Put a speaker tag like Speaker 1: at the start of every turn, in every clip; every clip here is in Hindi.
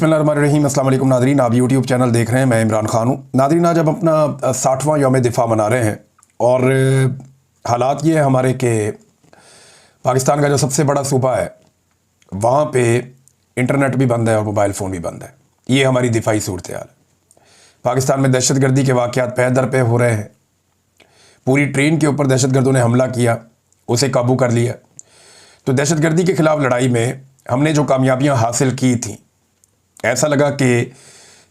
Speaker 1: बिस्मिल्लाहिर्रहमानिर्रहीम। अस्सलाम वालेकुम नादरीन, आप यूट्यूब चैनल देख रहे हैं। मैं इमरान खान हूँ। नादरीन, आज अब अपना 60वां यौम दिफा मना रहे हैं और हालात ये है हमारे कि पाकिस्तान का जो सबसे बड़ा सूबा है वहाँ पे इंटरनेट भी बंद है और मोबाइल फ़ोन भी बंद है। ये हमारी दिफाई सूरत हाल है। पाकिस्तान में दहशत गर्दी के वाक़यात पे दर पे हो रहे हैं। पूरी ट्रेन के ऊपर दहशत गर्दों ने हमला किया, उसे काबू कर लिया। तो दहशत गर्दी के ख़िलाफ़ लड़ाई में हमने जो कामयाबियाँ हासिल की थी, ऐसा लगा कि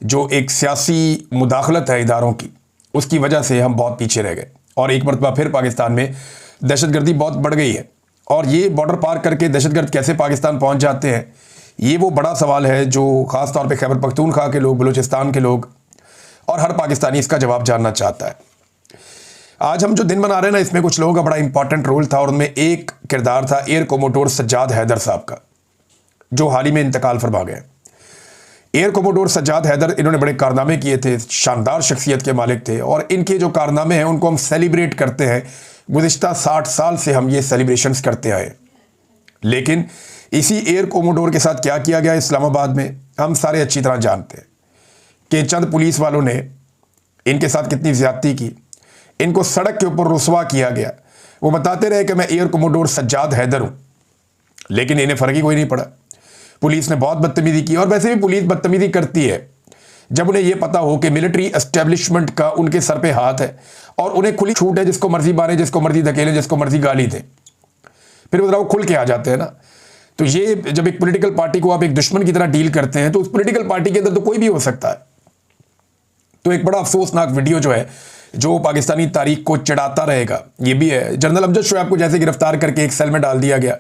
Speaker 1: जो एक सियासी मुदाखलत है इदारों की, उसकी वजह से हम बहुत पीछे रह गए और एक मरतबा फिर पाकिस्तान में दहशतगर्दी बहुत बढ़ गई है। और ये बॉर्डर पार करके दहशतगर्द कैसे पाकिस्तान पहुंच जाते हैं, ये वो बड़ा सवाल है जो ख़ास तौर पे खैबर पख्तूनख्वा के लोग, बलूचिस्तान के लोग और हर पाकिस्तानी इसका जवाब जानना चाहता है। आज हम जो दिन मना रहे हैं ना, इसमें कुछ लोगों का बड़ा इंपॉर्टेंट रोल था और उनमें एक किरदार था एयर कोमोडोर सज्जाद हैदर साहब का, जो हाल ही में इंतकाल फरमा गए। एयर कोमोडोर सज्जाद हैदर, इन्होंने बड़े कारनामे किए थे, शानदार शख्सियत के मालिक थे और इनके जो कारनामे हैं उनको हम सेलिब्रेट करते हैं। गुज़िश्ता 60 साल से हम ये सेलिब्रेशंस करते आए। लेकिन इसी एयर कोमोडोर के साथ क्या किया गया इस्लामाबाद में, हम सारे अच्छी तरह जानते हैं कि चंद पुलिस वालों ने इनके साथ कितनी ज़्यादती की। इनको सड़क के ऊपर रुसवा किया गया। वो बताते रहे कि मैं एयर कोमोडोर सज्जाद हैदर हूँ, लेकिन इन्हें फ़र्क ही कोई नहीं पड़ा। पुलिस ने बहुत बदतमीजी की और वैसे भी पुलिस बदतमीजी करती है जब उन्हें यह पता हो कि मिलिट्री एस्टेब्लिशमेंट का उनके सर पे हाथ है और उन्हें खुली छूट है, जिसको मर्जी मारे, जिसको मर्जी धकेले, जिसको मर्जी गाली दें। फिर वो खुल के आ जाते हैं ना। तो ये जब एक पॉलिटिकल पार्टी को आप एक दुश्मन की तरह डील करते हैं तो उस पॉलिटिकल पार्टी के अंदर तो कोई भी हो सकता है। तो एक बड़ा अफसोसनाक वीडियो जो है, जो पाकिस्तानी तारीख को चिढ़ाता रहेगा, ये भी है। जनरल अमजद शोएब को जैसे गिरफ्तार करके एक सेल में डाल दिया गया।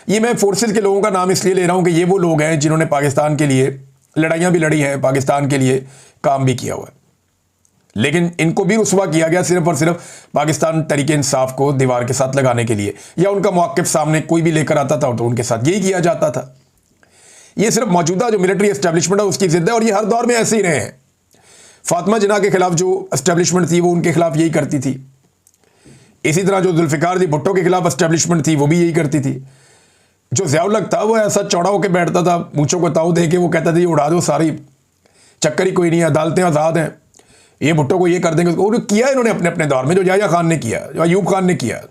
Speaker 1: ये मैं फोर्सेस के लोगों का नाम इसलिए ले रहा हूं कि ये वो लोग हैं जिन्होंने पाकिस्तान के लिए लड़ाइयां भी लड़ी हैं, पाकिस्तान के लिए काम भी किया हुआ है। लेकिन इनको भी रुसवा किया गया सिर्फ और सिर्फ पाकिस्तान तरीके इंसाफ को दीवार के साथ लगाने के लिए, या उनका मौक़िफ़ सामने कोई भी लेकर आता था तो उनके साथ यही किया जाता था। ये सिर्फ मौजूदा जो मिलिट्री एस्टेब्लिशमेंट है उसकी जिद है और ये हर दौर में ऐसे ही रहे हैं। फातिमा जिन्ना के खिलाफ जो एस्टेब्लिशमेंट थी वो उनके खिलाफ यही करती थी। इसी तरह जो जुल्फ़िकार जी भुट्टो के खिलाफ एस्टेब्लिशमेंट थी वो भी यही करती थी। जो ज़ियाउल हक था वो ऐसा चौड़ा होकर बैठता था, मूंछों को ताऊ दे के वो कहता था ये उड़ा दो सारी, चक्कर ही कोई नहीं है, अदालतें आज़ाद हैं, ये भुट्टो को ये कर देंगे। और किया इन्होंने अपने अपने दौर में, जो याह्या खान ने किया, जो अयूब खान ने किया,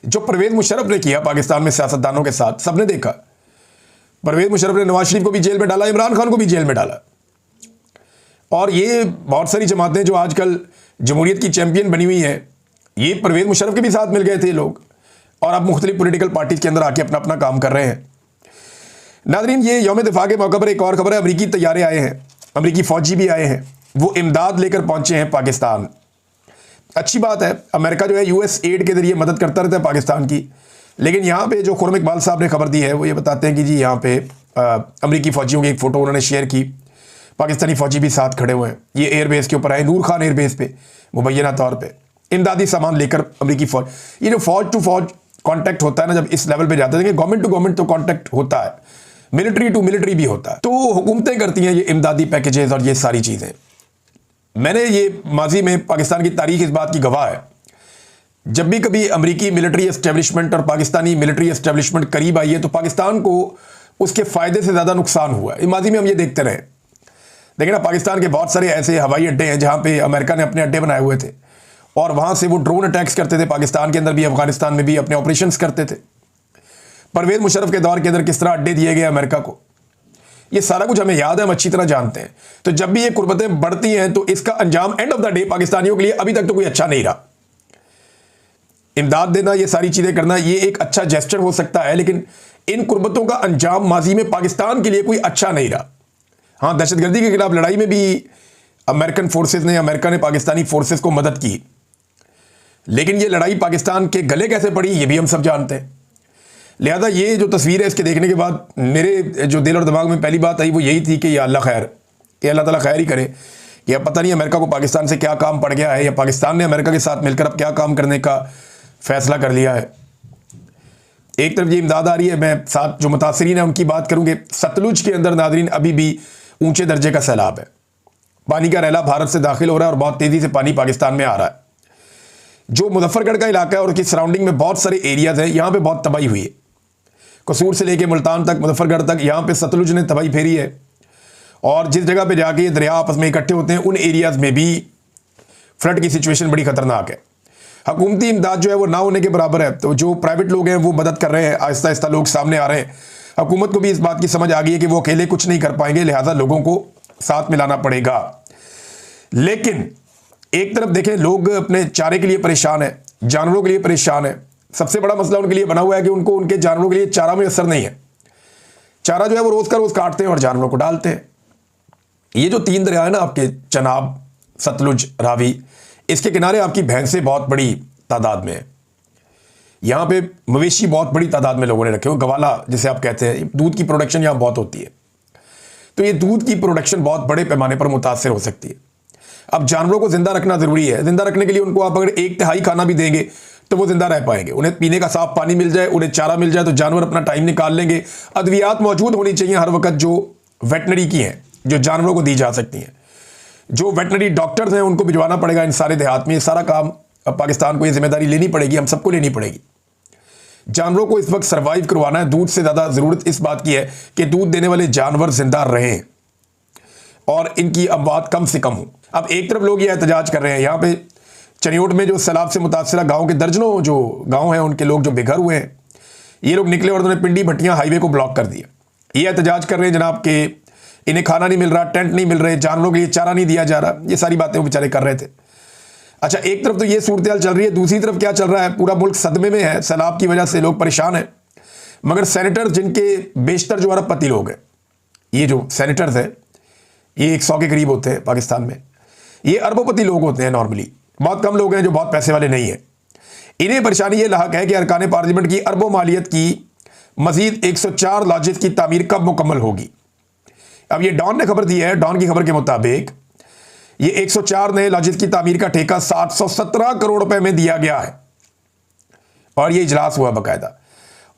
Speaker 1: जो परवेज़ मुशर्रफ ने किया पाकिस्तान में सियासतदानों के साथ, सबने देखा। परवेज़ मुशर्रफ ने नवाज शरीफ को भी जेल में डाला, इमरान खान को भी जेल में डाला। और ये बहुत सारी जमातें जो आजकल जमहूरियत की चैंपियन बनी हुई हैं, ये परवेज़ मुशर्रफ के भी साथ मिल गए थे लोग और अब मुख्तलिफ पॉलिटिकल पार्टीज के अंदर आके अपना अपना काम कर रहे हैं। नादरीन, ये यौम दिफा के मौके पर एक और खबर है। अमरीकी तैयारे आए हैं, अमरीकी फ़ौजी भी आए हैं, वो इमदाद लेकर पहुंचे हैं पाकिस्तान। अच्छी बात है, अमेरिका जो है यूएस एड के जरिए मदद करता रहता है पाकिस्तान की। लेकिन यहाँ पे जो खुर्रम इकबाल साहब ने खबर दी है वो ये बताते हैं कि जी यहाँ पे अमरीकी फ़ौजियों की एक फ़ोटो उन्होंने शेयर की, पाकिस्तानी फ़ौजी भी साथ खड़े हुए हैं। ये एयरबेस के ऊपर आए, नूर खान एयरबेस पे मुबैना तौर पर इमदादी सामान लेकर अमरीकी फ़ौज। ये जो फ़ौज टू फ़ौज कांटेक्ट होता है ना, जब इस लेवल पे जाते हैं, गवर्नमेंट टू गवर्नमेंट तो कांटेक्ट होता है, मिलिट्री टू मिलिट्री भी होता है। तो हुकूमतें करती हैं ये इमदादी पैकेजेस और ये सारी चीज़ें। मैंने ये माजी में पाकिस्तान की तारीख इस बात की गवाह है, जब भी कभी अमरीकी मिलिट्री एस्टेब्लिशमेंट और पाकिस्तानी मिलिट्री एस्टेब्लिशमेंट करीब आई है तो पाकिस्तान को उसके फ़ायदे से ज़्यादा नुकसान हुआ है। माजी में हम ये देखते रहे। देखिए ना, पाकिस्तान के बहुत सारे ऐसे हवाई अड्डे हैं जहाँ पे अमेरिका ने अपने अड्डे बनाए हुए थे और वहाँ से वो ड्रोन अटैक्स करते थे, पाकिस्तान के अंदर भी, अफगानिस्तान में भी अपने ऑपरेशंस करते थे। परवेज़ मुशर्रफ के दौर के अंदर किस तरह अड्डे दिए गए अमेरिका को, ये सारा कुछ हमें याद है, हम अच्छी तरह जानते हैं। तो जब भी ये कुर्बतें बढ़ती हैं तो इसका अंजाम एंड ऑफ द डे पाकिस्तानियों के लिए अभी तक तो कोई अच्छा नहीं रहा। इमदाद देना, ये सारी चीज़ें करना, ये एक अच्छा जेस्चर हो सकता है, लेकिन इन कुर्बतों का अंजाम माजी में पाकिस्तान के लिए कोई अच्छा नहीं रहा। हाँ, दहशतगर्दी के खिलाफ लड़ाई में भी अमेरिकन फोर्सेस ने, अमेरिका ने पाकिस्तानी फोर्सेस को मदद की, लेकिन ये लड़ाई पाकिस्तान के गले कैसे पड़ी ये भी हम सब जानते हैं। लिहाजा ये जो तस्वीर है, इसके देखने के बाद मेरे जो दिल और दिमाग में पहली बात आई वो यही थी कि या अल्लाह खैर, ये अल्लाह ताला खैर ही करे। या पता नहीं अमेरिका को पाकिस्तान से क्या काम पड़ गया है, या पाकिस्तान ने अमेरिका के साथ मिलकर अब क्या काम करने का फैसला कर लिया है। एक तरफ ये इमदाद आ रही है, मैं साथ जो मुतासरीन है उनकी बात करूँगी। सतलुज के अंदर नादरीन अभी भी ऊँचे दर्जे का सैलाब है, पानी का रैला भारत से दाखिल हो रहा है और बहुत तेज़ी से पानी पाकिस्तान में आ रहा है। जो मुजफ्फरगढ़ का इलाका है और उसकी सराउंडिंग में बहुत सारे एरियाज़ हैं, यहाँ पे बहुत तबाही हुई है। कसूर से लेके मुल्तान तक, मुजफ्फरगढ़ तक, यहाँ पे सतलुज ने तबाही फेरी है। और जिस जगह पे जाके ये दरिया आपस में इकट्ठे होते हैं उन एरियाज़ में भी फ्लड की सिचुएशन बड़ी ख़तरनाक है। हुकूमती इमदाद जो है वो ना होने के बराबर है। तो जो प्राइवेट लोग हैं वो मदद कर रहे हैं, आहिस्ता आहिस्ता लोग सामने आ रहे हैं। हुकूमत को भी इस बात की समझ आ गई है कि वो अकेले कुछ नहीं कर पाएंगे, लिहाजा लोगों को साथ मिलाना पड़ेगा। लेकिन एक तरफ देखें, लोग अपने चारे के लिए परेशान है, जानवरों के लिए परेशान है। सबसे बड़ा मसला उनके लिए बना हुआ है कि उनको उनके जानवरों के लिए चारा में असर नहीं है। चारा जो है वो रोज़ का रोज़ काटते हैं और जानवरों को डालते हैं। ये जो 3 दरिया है ना आपके, चनाब, सतलुज, रावी, इसके किनारे आपकी भैंसें बहुत बड़ी तादाद में है। यहाँ पे मवेशी बहुत बड़ी तादाद में लोगों ने रखे हो, गवाला जिसे आप कहते हैं। दूध की प्रोडक्शन यहाँ बहुत होती है, तो ये दूध की प्रोडक्शन बहुत बड़े पैमाने पर मुतासर हो सकती है। अब जानवरों को जिंदा रखना ज़रूरी है। जिंदा रखने के लिए उनको आप अगर 1/3 खाना भी देंगे तो वो जिंदा रह पाएंगे। उन्हें पीने का साफ पानी मिल जाए, उन्हें चारा मिल जाए, तो जानवर अपना टाइम निकाल लेंगे। अद्वियात मौजूद होनी चाहिए हर वक्त जो वेटनरी की हैं, जो जानवरों को दी जा सकती हैं। जो वेटनरी डॉक्टर्स हैं उनको भिजवाना पड़ेगा इन सारे देहात में। ये सारा काम अब पाकिस्तान को ये जिम्मेदारी लेनी पड़ेगी, हम सबको लेनी पड़ेगी। जानवरों को इस वक्त सर्वाइव करवाना है। दूध से ज़्यादा ज़रूरत इस बात की है कि दूध देने वाले जानवर जिंदा रहें और इनकी अमवात कम से कम हो। अब एक तरफ लोग ये एहतजाज कर रहे हैं, यहाँ पे चनियोट में जो सैलाब से मुतासरा गाँव के दर्जनों जो गाँव हैं उनके लोग जो बेघर हुए हैं, ये लोग निकले और उन्होंने पिंडी भट्टियाँ हाईवे को ब्लॉक कर दिया। ये एहतजाज कर रहे हैं जनाब के इन्हें खाना नहीं मिल रहा, टेंट नहीं मिल रहे, जानवरों के लिए चारा नहीं दिया जा रहा। ये सारी बातें वो बेचारे कर रहे थे। अच्छा, एक तरफ तो ये सूरत हाल चल रही है, दूसरी तरफ क्या चल रहा है, पूरा मुल्क सदमे में है। सैलाब की वजह से लोग परेशान हैं, मगर सेनेटर जिनके बेशतर जो अरबपति लोग हैं, ये जो सेनेटर्स हैं ये 100 के करीब होते हैं पाकिस्तान में। ये अरबोपति लोग होते हैं नॉर्मली, बहुत कम लोग हैं जो बहुत पैसे वाले नहीं हैं। इन्हें परेशानी ये लाक है कि अरकान पार्लियामेंट की अरबों मालियत की मजीद 104 लॉजेस की तामीर कब मुकम्मल होगी। अब ये डॉन ने खबर दी है, डॉन की खबर के मुताबिक ये 104 नए लॉजेस की तामीर का ठेका 717 करोड़ रुपए में दिया गया है और ये इजलास हुआ बाकायदा,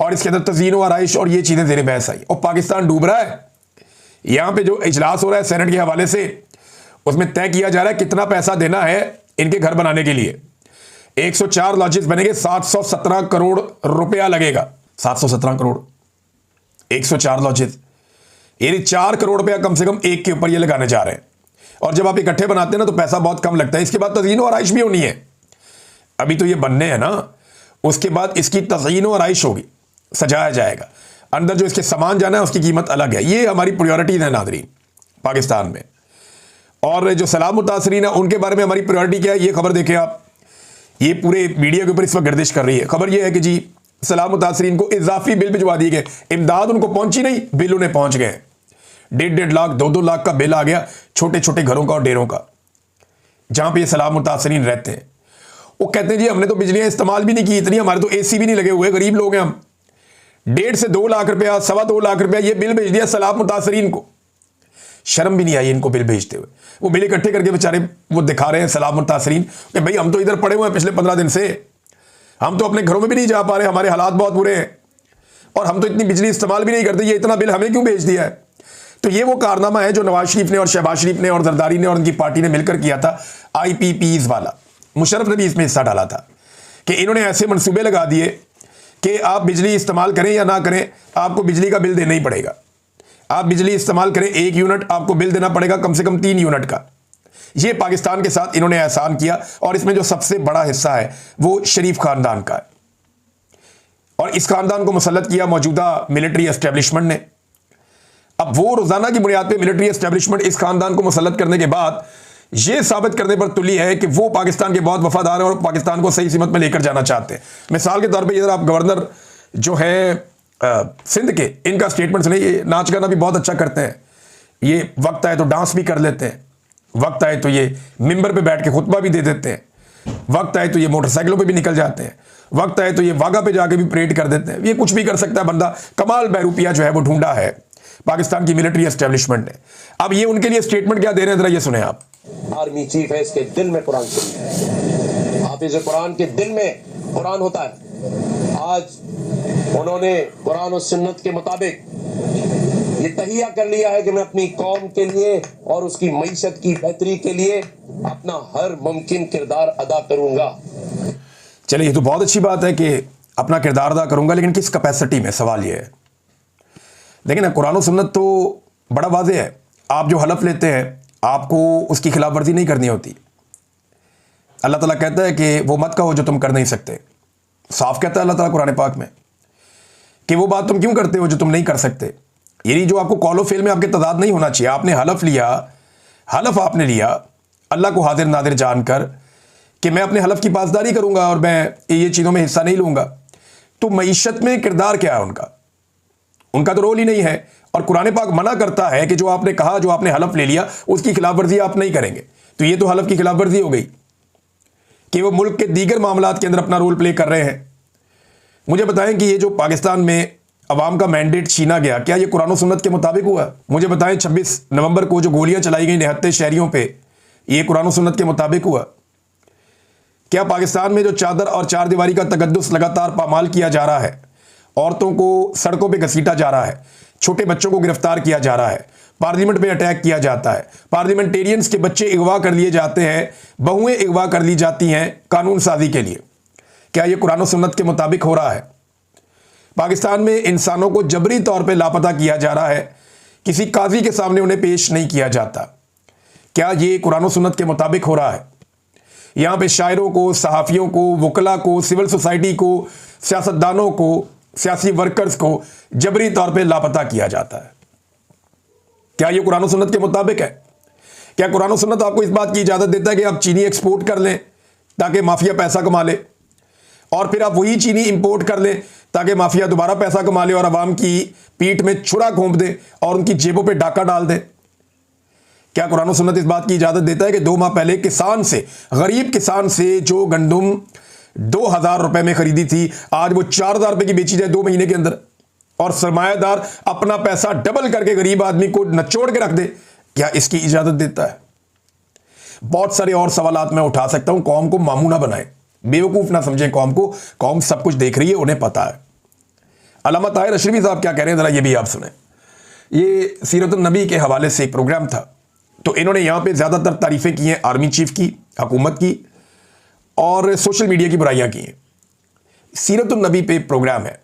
Speaker 1: और इसके अंदर तज़ीन व आराइश और ये चीज़ें ज़ेर बहस आई। और पाकिस्तान डूब रहा है। यहाँ पे जो इजलास हो रहा है सेनेट के हवाले से, उसमें तय किया जा रहा है कितना पैसा देना है इनके घर बनाने के लिए। 104 लॉजेस बनेंगे, 717 करोड़ रुपया लगेगा। 717 करोड़, 104 लॉजेस, यानी 4 करोड़ रुपया कम से कम एक के ऊपर ये लगाने जा रहे हैं। और जब आप इकट्ठे बनाते हैं ना तो पैसा बहुत कम लगता है। इसके बाद तज़ीन व आराइश भी होनी है। अभी तो ये बनने हैं ना, उसके बाद इसकी तज़ीन व आराइश होगी, सजाया जाएगा। अंदर जो इसके सामान जाना है उसकी कीमत अलग है। ये हमारी प्रायोरिटीज़ हैं नाज़रीन पाकिस्तान में। और जो सैलाब मुतासरीन है उनके बारे में हमारी प्रायोरिटी क्या है, ये खबर देखें आप। ये पूरे मीडिया के ऊपर इस वक्त गर्दिश कर रही है। खबर ये है कि जी सैलाब मुतासरीन को इजाफी बिल भिजवा दिए गए। इमदाद उनको पहुंची नहीं, बिल उन्हें पहुंच गए। 1.5 लाख 2-2 लाख का बिल आ गया छोटे छोटे घरों का और डेरों का, जहां पे ये सैलाब मुतासरीन रहते हैं। वो कहते हैं जी हमने तो बिजलियां इस्तेमाल भी नहीं की इतनी, हमारे तो एसी भी नहीं लगे हुए, गरीब लोग हैं हम। 1.5 से 2 लाख रुपया, 2.25 लाख रुपया ये बिल भेज दिया सैलाब मुतासरीन को। शर्म भी नहीं आई इनको बिल भेजते हुए। वो बिल इकट्ठे करके बेचारे वो दिखा रहे हैं सैलाब मुतासरीन कि भाई हम तो इधर पड़े हुए हैं पिछले 15 दिन से, हम तो अपने घरों में भी नहीं जा पा रहे, हमारे हालात बहुत बुरे हैं और हम तो इतनी बिजली इस्तेमाल भी नहीं करते, ये इतना बिल हमें क्यों भेज दिया है। तो ये वो कारनामा है जो नवाज शरीफ ने और शहबाज शरीफ ने और जरदारी ने और उनकी पार्टी ने मिलकर किया था। IPPs वाला मुशर्रफ ने भी इसमें हिस्सा डाला था कि इन्होंने ऐसे मंसूबे लगा दिए कि आप बिजली इस्तेमाल करें या ना करें, आपको बिजली का बिल देना ही पड़ेगा। आप बिजली इस्तेमाल करें 1 यूनिट, आपको बिल देना पड़ेगा कम से कम 3 यूनिट का। ये पाकिस्तान के साथ इन्होंने एहसान किया और इसमें जो सबसे बड़ा हिस्सा है वो शरीफ खानदान का है। और इस खानदान को मुसल्लत किया मौजूदा मिलिट्री एस्टेब्लिशमेंट ने। अब वो रोजाना की बुनियाद पे मिलिट्री एस्टेब्लिशमेंट इस खानदान को मुसल्लत करने के बाद ये साबित करने पर तुली है कि वो पाकिस्तान के बहुत वफादार हैं और पाकिस्तान को सही सीमत में लेकर जाना चाहते हैं। मिसाल के तौर पे इधर आप गवर्नर जो है सिंध के, इनका स्टेटमेंट सुनिए। ये नाच गाना भी बहुत अच्छा करते हैं, ये वक्त आए तो डांस भी कर लेते हैं, वक्त आए तो ये मिंबर पे बैठ के खुतबा भी दे देते हैं, वक्त आए तो ये मोटरसाइकिलों पे भी निकल जाते हैं, वक्त आए तो ये वागा पे जाके भी परेड कर देते हैं। ये कुछ भी कर सकता है बंदा। कमाल बहरूपिया जो है वो ढूंढा है पाकिस्तान की मिलिट्री एस्टेब्लिशमेंट ने। अब ये उनके लिए स्टेटमेंट क्या दे रहे हैं, जरा ये सुने आप।
Speaker 2: आर्मी चीफ है, इसके दिल में कुरान है, हाफिज कुरान के दिल में कुरान होता है। आज उन्होंने कुरान और सुन्नत के मुताबिक ये तहिया कर लिया है कि मैं अपनी कौम के लिए और उसकी मईशत की बेहतरी के लिए अपना हर मुमकिन किरदार अदा करूंगा।
Speaker 1: चलिए, ये तो बहुत अच्छी बात है कि अपना किरदार अदा करूंगा, लेकिन किस कैपेसिटी में, सवाल ये है। लेकिन कुरान और सुन्नत तो बड़ा वाज़ेह है। आप जो हलफ लेते हैं आपको उसकी खिलाफ वर्जी नहीं करनी होती। अल्लाह ताला कहता है कि वो मत कहो जो तुम कर नहीं सकते। साफ कहता है अल्लाह ताला कुरान पाक में कि वो बात तुम क्यों करते हो जो तुम नहीं कर सकते। यानी जो आपको कॉलो फेल में आपके तदाद नहीं होना चाहिए। आपने हलफ लिया, हलफ आपने लिया अल्लाह को हाजिर नादिर जानकर कि मैं अपने हलफ की पासदारी करूंगा और मैं ये चीज़ों में हिस्सा नहीं लूंगा, तो मईशत में किरदार क्या है उनका? उनका तो रोल ही नहीं है। और कुरान पाक मना करता है कि जो आपने कहा, जो आपने हलफ ले लिया, उसकी खिलाफ वर्जी आप नहीं करेंगे। तो ये तो हलफ की खिलाफ वर्जी हो गई कि वो मुल्क के दीगर मामलात के अंदर अपना रोल प्ले कर रहे हैं। मुझे बताएं कि ये जो पाकिस्तान में अवाम का मैंडेट छीना गया, क्या ये कुरान और सुन्नत के मुताबिक हुआ? मुझे बताएं 26 नवंबर को जो गोलियां चलाई गई निहत्ते शहरियों पे, ये कुरान और सुन्नत के मुताबिक हुआ? क्या पाकिस्तान में जो चादर और चार दीवारी का तकद्दुस लगातार पामाल किया जा रहा है, औरतों को सड़कों पे घसीटा जा रहा है, छोटे बच्चों को गिरफ्तार किया जा रहा है, पार्लियामेंट में अटैक किया जाता है, पार्लियामेंटेरियंस के बच्चे अगवा कर लिए जाते हैं, बहुएं अगवा कर ली जाती हैं कानून साजी के लिए, क्या यह कुरान और सुन्नत के मुताबिक हो रहा है? पाकिस्तान में इंसानों को जबरी तौर पे लापता किया जा रहा है, किसी काजी के सामने उन्हें पेश नहीं किया जाता, क्या ये कुरान और सुन्नत के मुताबिक हो रहा है? यहाँ पे शायरों को, सहाफ़ियों को, वकला को, सिविल सोसाइटी को, सियासतदानों को, सियासी वर्कर्स को जबरी तौर पे लापता किया जाता है। क्या ये कुरान और सुन्नत के मुताबिक है? क्या कुरान और सुन्नत आपको इस बात की इजाज़त देता है कि आप चीनी एक्सपोर्ट कर लें ताकि माफिया पैसा कमा ले, और फिर आप वही चीनी इंपोर्ट कर लें ताकि माफिया दोबारा पैसा कमा ले और अवाम की पीठ में छुरा घोंप दे और उनकी जेबों पे डाका डाल दे? क्या कुरान और सुन्नत इस बात की इजाज़त देता है कि 2 माह पहले किसान से, गरीब किसान से जो गंदुम 2000 रुपए में खरीदी थी, आज वो 4000 रुपए की बेची जाए 2 महीने के अंदर, और सरमायादार अपना पैसा डबल करके गरीब आदमी को नचोड़ के रख दे? क्या इसकी इजाज़त देता है? बहुत सारे और सवालात मैं उठा सकता हूं। कौम को मामू ना बनाए, बेवकूफ़ ना समझें कौम को। कौम सब कुछ देख रही है, उन्हें पता है। अल्लामा ताहिर अशरफी साहब क्या कह रहे हैं, ज़रा ये भी आप सुने। ये सीरतुन नबी के हवाले से एक प्रोग्राम था, तो इन्होंने यहाँ पे ज़्यादातर तारीफ़ें की हैं आर्मी चीफ की, हुकूमत की, और सोशल मीडिया की बुराइयाँ की हैं। सीरतुन नबी पे प्रोग्राम है,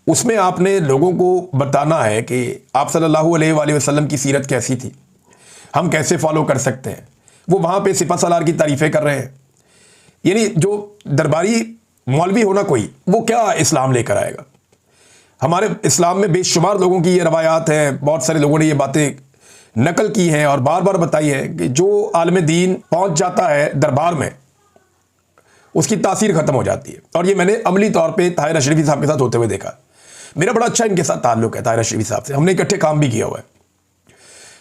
Speaker 1: उसमें आपने लोगों को बताना है कि आप सल्लल्लाहु अलैहि वसल्लम की सीरत कैसी थी, हम कैसे फॉलो कर सकते हैं। वो वहाँ पे सिपा सलार की तारीफ़ें कर रहे हैं। यानी जो दरबारी मौलवी होना कोई, वो क्या इस्लाम लेकर आएगा? हमारे इस्लाम में बेशुमार लोगों की ये रवायात हैं, बहुत सारे लोगों ने ये बातें नकल की हैं और बार बार बताई है कि जो आलिम दीन पहुँच जाता है दरबार में, उसकी तासीर ख़त्म हो जाती है। और ये मैंने अमली तौर पे ताहिर अशरफी साहब के साथ होते हुए देखा। मेरा बड़ा अच्छा इनके साथ ताल्लुक़ है, ताहिर अशरफी साहब से हमने इकट्ठे काम भी किया हुआ है।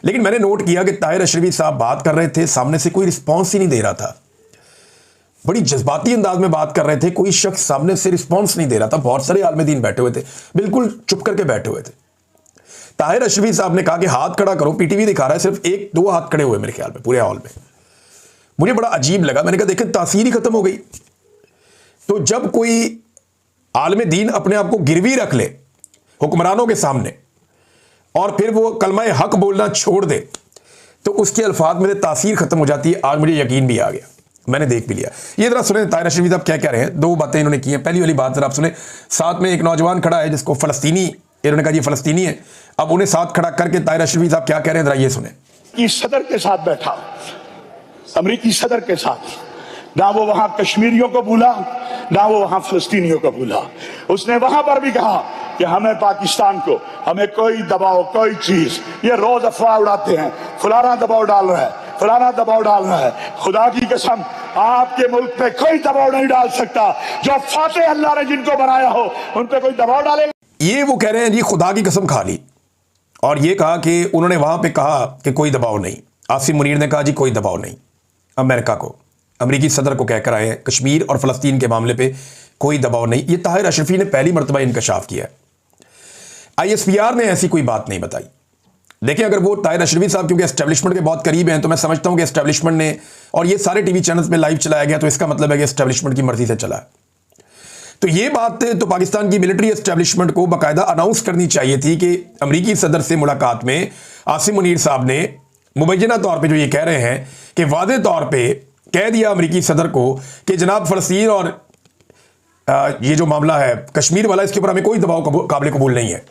Speaker 1: लेकिन मैंने नोट किया कि ताहिर अशरफी साहब बात कर रहे थे, सामने से कोई रिस्पॉन्स ही नहीं दे रहा था। बड़ी जज्बाती अंदाज में बात कर रहे थे, कोई शख्स सामने से रिस्पॉन्स नहीं दे रहा था। बहुत सारे आलिम दीन बैठे हुए थे, बिल्कुल चुप करके बैठे हुए थे। ताहिर अशरफी साहब ने कहा कि हाथ खड़ा करो, पीटीवी दिखा रहा है, सिर्फ 1-2 हाथ खड़े हुए मेरे ख्याल में पूरे हॉल में। मुझे बड़ा अजीब लगा, मैंने कहा देखें तासीर ही खत्म हो गई। तो जब कोई आलिम दीन अपने आप को गिरवी रख ले हुक्मरानों के सामने और फिर वो कलमा हक बोलना छोड़ दे, तो उसके अल्फाज में तासीर खत्म हो जाती है। आज मुझे यकीन भी आ गया, मैंने देख भी लिया। ये जरा सुने ताहिर अशरफी साहब क्या कह रहे हैं। 2 बातें इन्होंने की हैं। पहली वाली बात जरा आप सुने। साथ में एक नौजवान खड़ा है जिसको फ़लस्तीनी, इन्होंने कहा ये फ़लस्तीनी है। अब उन्हें साथ खड़ा करके ताहिर अशरफी साहब क्या कह रहे हैं, जरा ये सुने।
Speaker 3: कि सदर के साथ बैठा, अमरीकी सदर के साथ, ना वो वहां कश्मीरियों को भूला, ना वो वहां फलस्तीनियों को भूला। उसने वहां पर भी कहा कि हमें पाकिस्तान को, हमें कोई दबाव, कोई चीज, ये रोज अफवाह उड़ाते हैं, फलाना दबाव डाल रहा है, फलाना दबाव डाल रहा है। खुदा की कसम, आपके मुल्क पे कोई दबाव नहीं डाल सकता। जो फातेह अल्लाह ने जिनको बनाया हो उन पे कोई दबाव डालेगा?
Speaker 1: ये वो कह रहे हैं जी खुदा की कसम खा ली, और ये कहा कि उन्होंने वहां पे कहा कि कोई दबाव नहीं। आसिम मुनीर ने कहा जी कोई दबाव नहीं। अमेरिका को, अमरीकी सदर को कहकर आए हैं कश्मीर और फ़लस्तीन के मामले पे कोई दबाव नहीं। ये ताहिर अशरफी ने पहली मरतबा इंकशाफ किया है। ISPR ने ऐसी कोई बात नहीं बताई। देखिए, अगर वो ताहिर अशरफी साहब क्योंकि एस्टेब्लिशमेंट के बहुत करीब हैं, तो मैं समझता हूं कि एस्टेब्लिशमेंट ने, और ये सारे टीवी चैनल्स में लाइव चलाया गया, तो इसका मतलब है कि एस्टेब्लिशमेंट की मर्जी से चला है। तो ये बात तो पाकिस्तान की मिलिट्री एस्टेब्लिशमेंट को बाकायदा अनाउंस करनी चाहिए थी कि अमरीकी सदर से मुलाकात में आसिम मुनीर साहब ने मुबैना तौर पे जो ये कह रहे हैं कि वादे तौर पे कह दिया अमरीकी सदर को कि जनाब फ़लस्तीन और ये जो मामला है कश्मीर वाला, इसके ऊपर हमें कोई दबाव काबिल कबूल नहीं है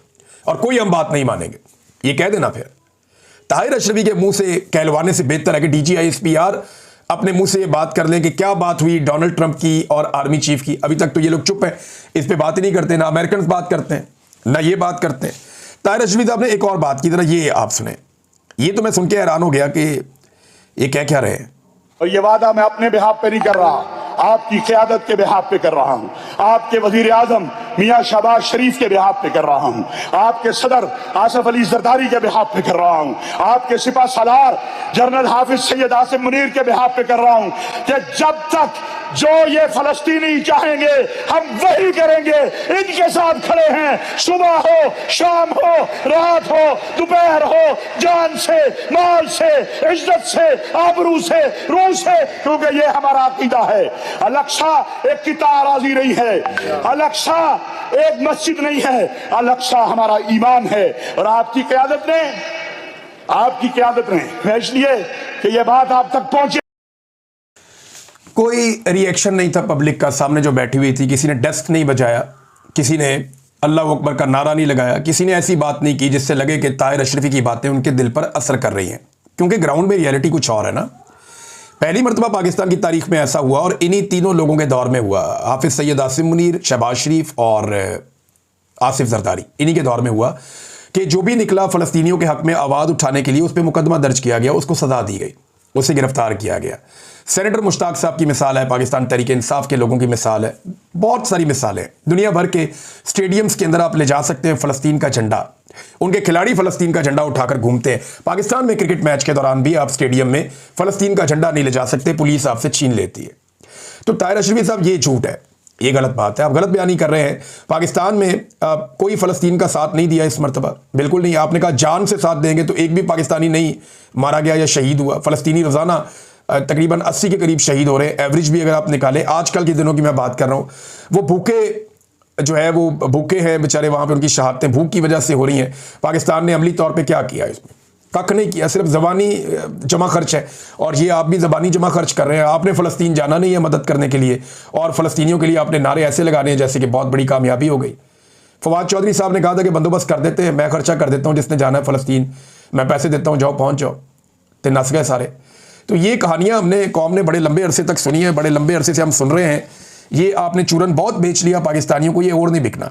Speaker 1: और कोई हम बात नहीं मानेंगे। ये कह देना फिर। ताहिर अशरफी के मुंह से कहलवाने से बेहतर है कि DGISPR अपने मुंह से ये बात कर लें कि क्या बात हुई डोनाल्ड ट्रंप की और आर्मी चीफ की। अभी तक तो ये लोग चुप हैं, इस पे बात ही नहीं करते, ना अमेरिकन बात करते हैं ना ये बात करते हैं। ताहिर अशरफी साहब ने एक और बात की, जरा ये आप सुने। ये तो मैं सुन के हैरान हो गया कि ये क्या रहे हैं।
Speaker 3: और ये वादा मैं अपने बिहाफ पे नहीं कर रहा, आपकी क़यादत के बिहाफ पे कर रहा हूं, आपके वजीर आजम मियां शहबाज शरीफ के बिहाफ पे कर रहा हूं, आपके सदर आसिफ अली जरदारी के बिहाफ पे कर रहा हूं, आपके सिपा सालार जनरल हाफिज सैयद आसिम मुनीर के बिहाफ पे कर रहा हूं कि जब तक जो ये फलस्तीनी चाहेंगे हम वही करेंगे। इनके साथ खड़े हैं, सुबह हो, शाम हो, रात हो, दोपहर हो, जान से, माल से, इज्जत से, आबरू से, रूह से, क्योंकि ये हमारा अकीदा है। अल-अक्सा एक किताब राजी नहीं है, अल-अक्सा एक मस्जिद नहीं है, अल-अक्सा हमारा ईमान है। और आपकी क़यादत ने इसलिए कि ये बात आप तक पहुंचे।
Speaker 1: कोई रिएक्शन नहीं था पब्लिक का, सामने जो बैठी हुई थी, किसी ने डेस्क नहीं बजाया, किसी ने अल्लाह अकबर का नारा नहीं लगाया, किसी ने ऐसी बात नहीं की जिससे लगे कि ताहिर अशरफी की बातें उनके दिल पर असर कर रही हैं। क्योंकि ग्राउंड में रियलिटी कुछ और है ना। पहली मरतबा पाकिस्तान की तारीख में ऐसा हुआ और इन्हीं तीनों लोगों के दौर में हुआ, हाफिज सैयद आसिम मुनीर, शहबाज शरीफ और आसिफ जरदारी, इन्हीं के दौर में हुआ कि जो भी निकला फ़लस्तीनियों के हक़ में आवाज़ उठाने के लिए उस पर मुकदमा दर्ज किया गया, उसको सज़ा दी गई, उसे गिरफ्तार किया गया। सेनेटर मुश्ताक साहब की मिसाल है, पाकिस्तान तहरीक इंसाफ के लोगों की मिसाल है, बहुत सारी मिसालें। दुनिया भर के स्टेडियम्स के अंदर आप ले जा सकते हैं फ़लस्तीन का झंडा, उनके खिलाड़ी फ़लस्तीन का झंडा उठाकर घूमते हैं। पाकिस्तान में क्रिकेट मैच के दौरान भी आप स्टेडियम में फ़लस्तीन का झंडा नहीं ले जा सकते, पुलिस आपसे छीन लेती है। तो ताहिर अशरफी साहब ये झूठ है, ये गलत बात है, आप गलत बयानी कर रहे हैं। पाकिस्तान में कोई फ़लस्तीन का साथ नहीं दिया इस मरतबा, बिल्कुल नहीं। आपने कहा जान से साथ देंगे, तो एक भी पाकिस्तानी नहीं मारा गया या शहीद हुआ। फ़लस्तीनी रोज़ाना तकरीबन 80 के करीब शहीद हो रहे हैं, एवरेज भी अगर आप निकालें। आजकल के दिनों की मैं बात कर रहा हूँ, वो भूखे जो है वो भूखे हैं बेचारे, वहाँ पे उनकी शहादतें भूख की वजह से हो रही हैं। पाकिस्तान ने अमली तौर पे क्या किया, इसमें कख नहीं किया, सिर्फ ज़बानी जमा खर्च है। और ये आप भी ज़बानी जमा खर्च कर रहे हैं। आपने फ़लस्तीन जाना नहीं है मदद करने के लिए, और फ़लस्तीनियों के लिए आपने नारे ऐसे लगाने हैं जैसे कि बहुत बड़ी कामयाबी हो गई। फवाद चौधरी साहब ने कहा था कि बंदोबस्त कर देते हैं, मैं खर्चा कर देता हूँ, जिसने जाना है फ़लस्तीन मैं पैसे देता हूँ, जाओ पहुँच जाओ, तो नस गए सारे। तो ये कहानियाँ हमने कौम ने बड़े लंबे अरसे तक सुनी है, बड़े लंबे अरसे से हम सुन रहे हैं। ये आपने चूरन बहुत बेच लिया पाकिस्तानियों को, ये और नहीं बिकना।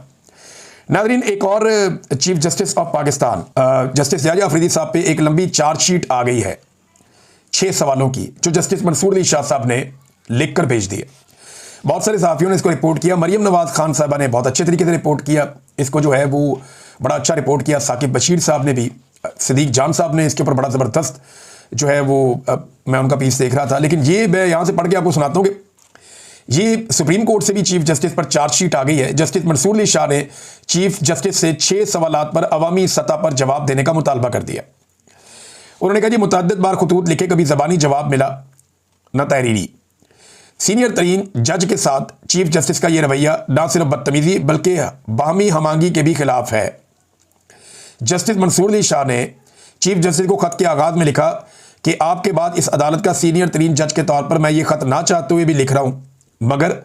Speaker 1: नाज़रीन, एक और chief justice of Pakistan justice Yahya Afridi साहब पे एक लंबी चार्जशीट आ गई है 6 सवालों की, जो जस्टिस मंसूर अली शाह साहब ने लिख कर भेज दी है। बहुत सारे सहाफ़ियों ने इसको रिपोर्ट किया। मरियम नवाज़ खान साहबा ने बहुत अच्छे तरीके से रिपोर्ट किया इसको, जो है वो बड़ा अच्छा रिपोर्ट किया। साकिब बशीर साहब ने भी, सिद्दीक जान साहब ने इसके ऊपर बड़ा ज़बरदस्त जो है वो मैं उनका पीस देख रहा था। लेकिन ये मैं यहाँ से पढ़ के आपको सुनाता हूँ कि ये सुप्रीम कोर्ट से भी चीफ जस्टिस पर चार्जशीट आ गई है। जस्टिस मंसूर अली शाह ने चीफ जस्टिस से 6 सवालात पर अवामी सतह पर जवाब देने का मुतालबा कर दिया। उन्होंने कहा जी, मुतअद्दिद बार खुतूत लिखे, कभी ज़बानी जवाब मिला न तहरीरी। सीनियर तरीन जज के साथ चीफ जस्टिस का यह रवैया न सिर्फ बदतमीज़ी बल्कि बाहमी हमांगी के भी खिलाफ है। जस्टिस मंसूर अली शाह ने चीफ जस्टिस को ख़त के आगाज़ में लिखा कि आपके बाद इस अदालत का सीनियर तरीन जज के तौर पर मैं ये ख़त ना चाहते हुए भी लिख रहा हूँ, मगर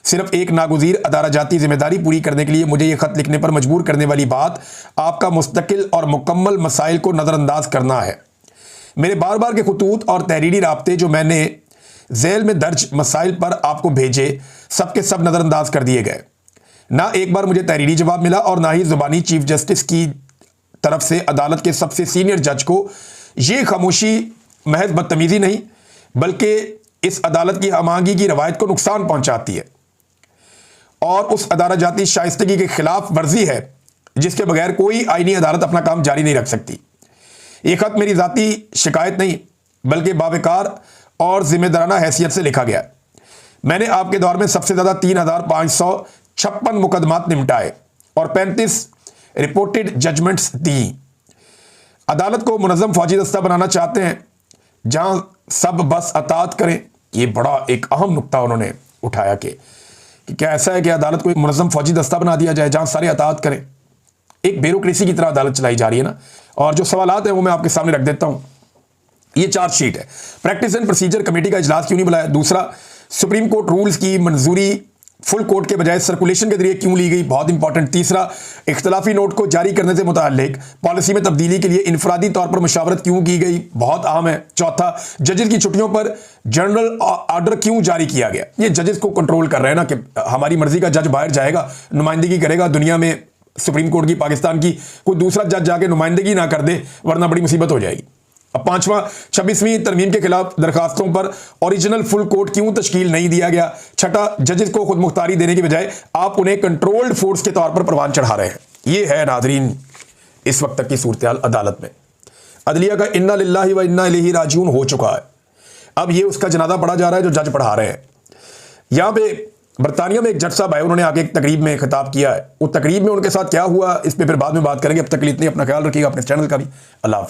Speaker 1: सिर्फ एक नागुज़ीर अदारा जाती जिम्मेदारी पूरी करने के लिए मुझे ये ख़त लिखने पर मजबूर करने वाली बात आपका मुस्तकिल और मुकम्मल मसाइल को नज़रअंदाज करना है। मेरे बार बार के खतूत और तहरीरी राब्ते जो मैंने झैल में दर्ज मसाइल पर आपको भेजे, सब के सब नज़रअंदाज कर दिए गए। ना एक बार मुझे तहरीरी जवाब मिला और ना ही ज़ुबानी चीफ जस्टिस की तरफ से अदालत के सबसे सीनियर जज को ये खामोशी महज बदतमीज़ी नहीं बल्कि इस अदालत की हमांगी की रवायत को नुकसान पहुंचाती है और उस अदारा जाती शाइस्तगी के खिलाफ वर्जी है जिसके बगैर कोई आईनी अदालत अपना काम जारी नहीं रख सकती। ये खत मेरी ज़ाती शिकायत नहीं बल्कि बावकार और जिम्मेदाराना हैसियत से लिखा गया। मैंने आपके दौर में सबसे ज़्यादा 3556 मुकदमात निपटाए और 35 रिपोर्टेड जजमेंट्स दी। अदालत को मुनज़्ज़म फौजी दस्ता बनाना चाहते हैं जहां सब बस अतात करें। ये बड़ा एक अहम नुक्ता उन्होंने उठाया कि क्या ऐसा है कि अदालत को एक मुनज़्ज़म फौजी दस्ता बना दिया जाए जहां सारे अतात करें। एक ब्यूरोक्रेसी की तरह अदालत चलाई जा रही है ना। और जो सवालात हैं वो मैं आपके सामने रख देता हूँ। ये चार्जशीट है। प्रैक्टिस एंड प्रोसीजर कमेटी का इजलास क्यों नहीं बुलाया? दूसरा, सुप्रीम कोर्ट रूल्स की मंजूरी फुल कोर्ट के बजाय सर्कुलेशन के जरिए क्यों ली गई, बहुत इंपॉर्टेंट। तीसरा, इख्तलाफी नोट को जारी करने से मुताल्लिक पॉलिसी में तब्दीली के लिए इनफरादी तौर पर मुशावरत क्यों की गई, बहुत अहम है। चौथा, जजेस की छुट्टियों पर जनरल ऑर्डर क्यों जारी किया गया। ये जजेस को कंट्रोल कर रहे हैं ना कि हमारी मर्जी का जज बाहर जाएगा, नुमाइंदगी करेगा दुनिया में सुप्रीम कोर्ट की, पाकिस्तान की, कोई दूसरा जज जाके नुमाइंदगी ना कर दे वरना बड़ी मुसीबत हो जाएगी। अब पांचवा, 26वीं तरमीम के खिलाफ दरखास्तों पर ओरिजिनल फुल कोर्ट क्यों तश्कील नहीं दिया गया। छठा, जजेस को खुद मुख्तारी देने के बजाय आप उन्हें कंट्रोल्ड फोर्स के तौर पर परवान चढ़ा रहे हैं। ये है नाजरीन इस वक्त तक की सूरत हाल अदालत में। अदलिया का इन्ना लिल्लाहि व इन्ना इलैहि राजिऊन हो चुका है। अब ये उसका जनाजा पढ़ा जा रहा है जो जज पढ़ा रहे हैं। यहां पे बरतानिया में एक जज साहब आए, उन्होंने आगे एक तकरीब में खिताब किया है। उस तकरीब में उनके साथ क्या हुआ इस पर फिर बाद में बात करेंगे। अब तक के लिए इतनी, अपना ख्याल रखिएगा, अपने चैनल का भी। अल्लाह हाफ़िज़।